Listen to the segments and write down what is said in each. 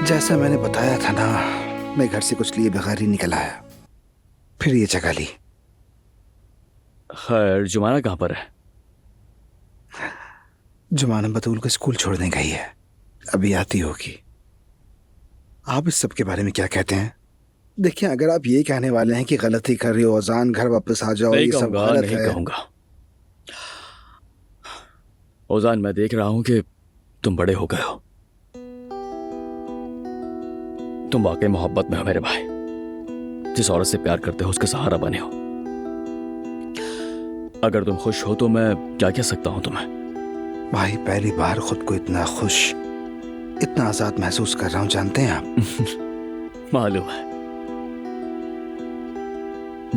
जैसा मैंने बताया था ना, मैं घर से कुछ लिए बगैर ही निकल आया, फिर ये जगह ली। खैर, जुमाना कहाँ पर है? जुमाना बतूल को स्कूल छोड़ने गई है, अभी आती होगी। आप इस सब के बारे में क्या कहते हैं? देखिए, अगर आप ये कहने वाले हैं कि गलती कर रही हो ओजान, घर वापस आ जाओ, ये सब गलत नहीं है। कहूंगा। ओजान, मैं देख रहा हूं कि तुम बड़े हो गए हो। तुम वाकई मोहब्बत में हो मेरे भाई। जिस औरत से प्यार करते हो उसका सहारा बने हो। अगर तुम खुश हो तो मैं क्या कह सकता हूं तुम्हें? भाई, पहली बार खुद को इतना खुश, इतना आजाद महसूस कर रहा हूं, जानते हैं आप? मालूम है।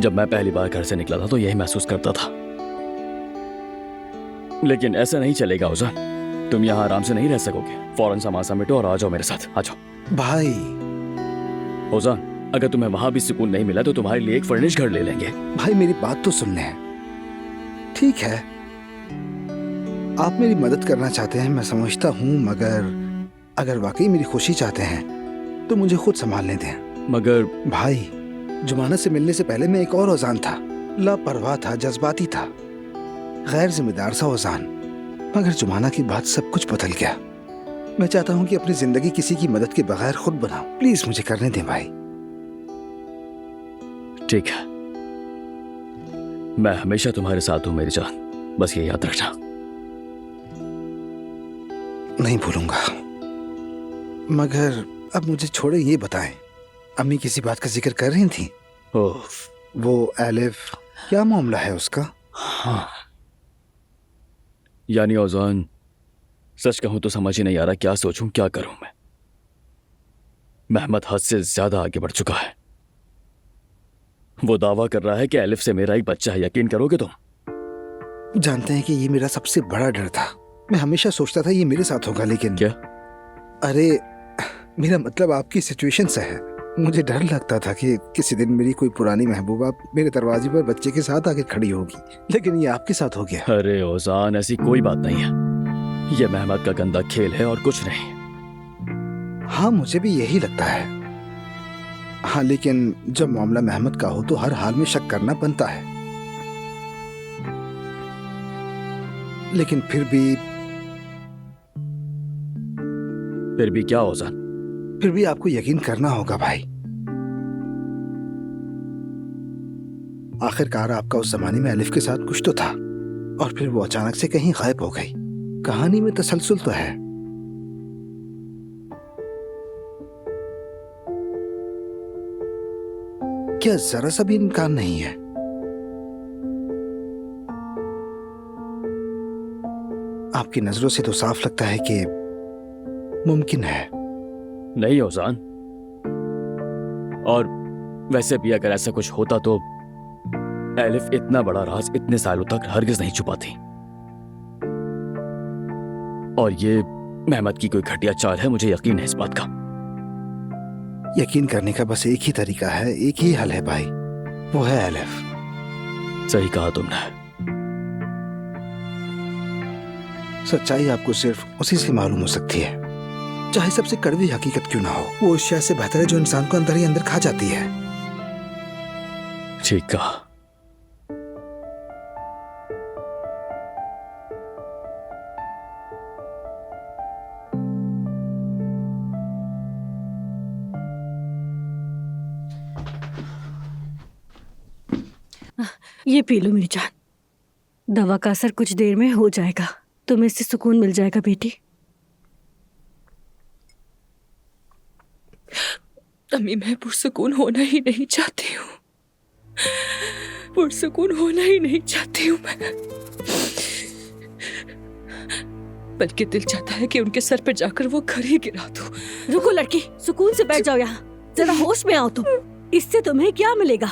जब मैं पहली बार घर से निकला था तो यही महसूस करता था। लेकिन ऐसा नहीं चलेगा ओजान। तुम यहाँ आराम से नहीं रह सकोगे। फौरन सामान समेटो और आ जाओ मेरे साथ। आ जाओ भाई। ओजान, अगर तुम्हें वहां भी सुकून नहीं मिला तो तुम्हारे लिए एक फर्निश घर ले लेंगे। भाई, मेरी बात तो सुन लें। ठीक है, आप मेरी मदद करना चाहते हैं, मैं समझता हूं, मगर अगर वाकई मेरी खुशी चाहते हैं तो मुझे खुद संभालने दें। मगर भाई, जुमाना से मिलने से पहले मैं एक और ओजान था, लापरवाह था, जज्बाती था, गैर जिम्मेदार सा ओजान। मगर जुमाना की बात सब कुछ बदल गया। मैं चाहता हूं कि अपनी जिंदगी किसी की मदद के बगैर खुद बनाऊं। प्लीज मुझे करने दें भाई। ठीक है, मैं हमेशा तुम्हारे साथ हूं मेरी जान, बस ये याद रखना। नहीं भूलूंगा। मगर अब मुझे छोड़े, ये बताएं, अम्मी किसी बात का जिक्र कर रही थी? ओह, वो एलिफ, क्या मामला है उसका? हाँ। यानी ओजान, सच कहूं तो समझ ही नहीं आ रहा क्या सोचूं, क्या करूं मैं। मेहमद हद से ज्यादा आगे बढ़ चुका है। वो दावा कर रहा है कि एलिफ से मेरा एक बच्चा है। यकीन करोगे तुम? जानते हैं कि ये मेरा सबसे बड़ा डर था। मैं हमेशा सोचता था ये मेरे साथ होगा, लेकिन क्या? अरे, मेरा मतलब आपकी सिचुएशन से है। मुझे डर लगता था कि किसी दिन मेरी कोई पुरानी महबूबा मेरे दरवाजे पर बच्चे के साथ आके खड़ी होगी, लेकिन ये आपके साथ हो गया। अरे ओजान, ऐसी कोई बात नहीं है। ये मेहमद का गंदा खेल है और कुछ नहीं। हाँ, मुझे भी यही लगता है। हाँ, लेकिन जब मामला मेहमद का हो तो हर हाल में शक करना बनता है। लेकिन फिर भी क्या ओजान? फिर भी आपको यकीन करना होगा भाई। आखिरकार आपका उस जमाने में एलिफ के साथ कुछ तो था, और फिर वो अचानक से कहीं गायब हो गई। कहानी में तसलसल तो है। क्या जरा सा भी इम्कान नहीं है? आपकी नजरों से तो साफ लगता है कि मुमकिन है। नहीं ओजान, और वैसे भी अगर ऐसा कुछ होता तो एलिफ इतना बड़ा राज इतने सालों तक हरगिज नहीं छुपाती। और ये मेहमद की कोई घटिया चाल है, मुझे यकीन है इस बात का। यकीन करने का बस एक ही तरीका है, एक ही हल है भाई, वो है एलिफ। सही कहा तुमने। सच्चाई आपको सिर्फ उसी से मालूम हो सकती है, चाहे सबसे कड़वी हकीकत क्यों ना हो। वो उस शय से बेहतर है जो इंसान को अंदर ही अंदर खा जाती है। ठीक कहा। ये पी लो मेरी जान, दवा का असर कुछ देर में हो जाएगा, तुम्हें इससे सुकून मिल जाएगा बेटी। अम्मी, मैं पुरसुकून होना ही नहीं चाहती हूँ। पुरसुकून होना ही नहीं चाहती हूँ मैं, बल्कि दिल चाहता है कि उनके सर पे जाकर वो घर ही गिरा दूं। रुको लड़की, सुकून से बैठ जाओ यहाँ, जरा होश में आओ तुम। इससे तुम्हें क्या मिलेगा?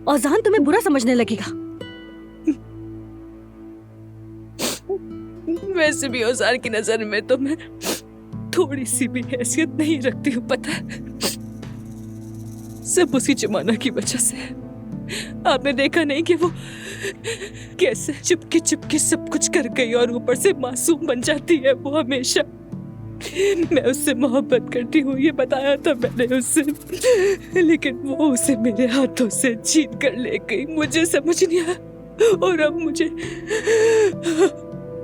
औजान तुम्हें बुरा समझने लगेगा। वैसे भी औजार की नजर में तो मैं थोड़ी सी भी हैसियत नहीं रखती हूँ, पता है? सब उसी जमाना की वजह से है। आपने देखा नहीं कि वो कैसे चुपके चुपके सब कुछ कर गई और ऊपर से मासूम बन जाती है वो हमेशा। मैं उससे मोहब्बत करती हूँ, ये बताया था मैंने उससे, लेकिन वो उसे मेरे हाथों से छीन कर ले गई। मुझे समझ नहीं आया और अब मुझे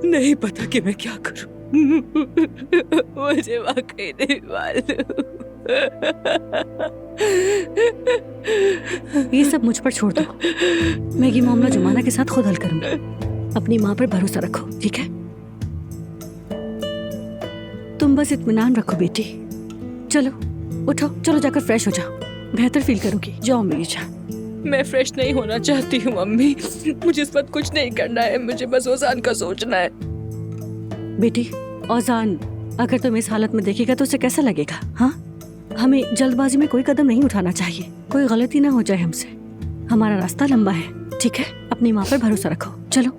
नहीं पता कि मैं क्या करूं। मुझे वाकई नहीं मालूम। ये सब मुझ पर छोड़ दो, मैं ये मामला जुमाना के साथ खुद हल करूंगी। अपनी माँ पर भरोसा रखो, ठीक है? तुम बस इत्मीनान रखो बेटी। चलो उठो, चलो जाकर फ्रेश हो जाओ, बेहतर फील करूंगी। जाओ मेरी जान। मैं फ्रेश नहीं होना चाहती हूँ अम्मी, मुझे इस वक्त कुछ नहीं करना है, मुझे बस ओजान का सोचना है। बेटी, औजान अगर तुम इस हालत में देखेगा तो उसे कैसा लगेगा? हाँ, हमें जल्दबाजी में कोई कदम नहीं उठाना चाहिए, कोई गलती ना हो जाए हमसे। हमारा रास्ता लंबा है, ठीक है? अपनी माँ पर भरोसा रखो। चलो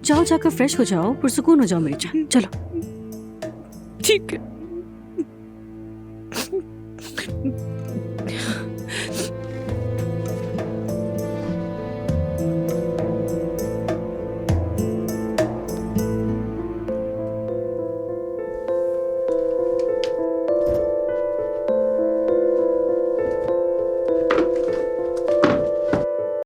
जाओ, जाकर फ्रेश हो जाओ, पुरसुकून हो जाओ मेरी जान। चलो। ठीक है।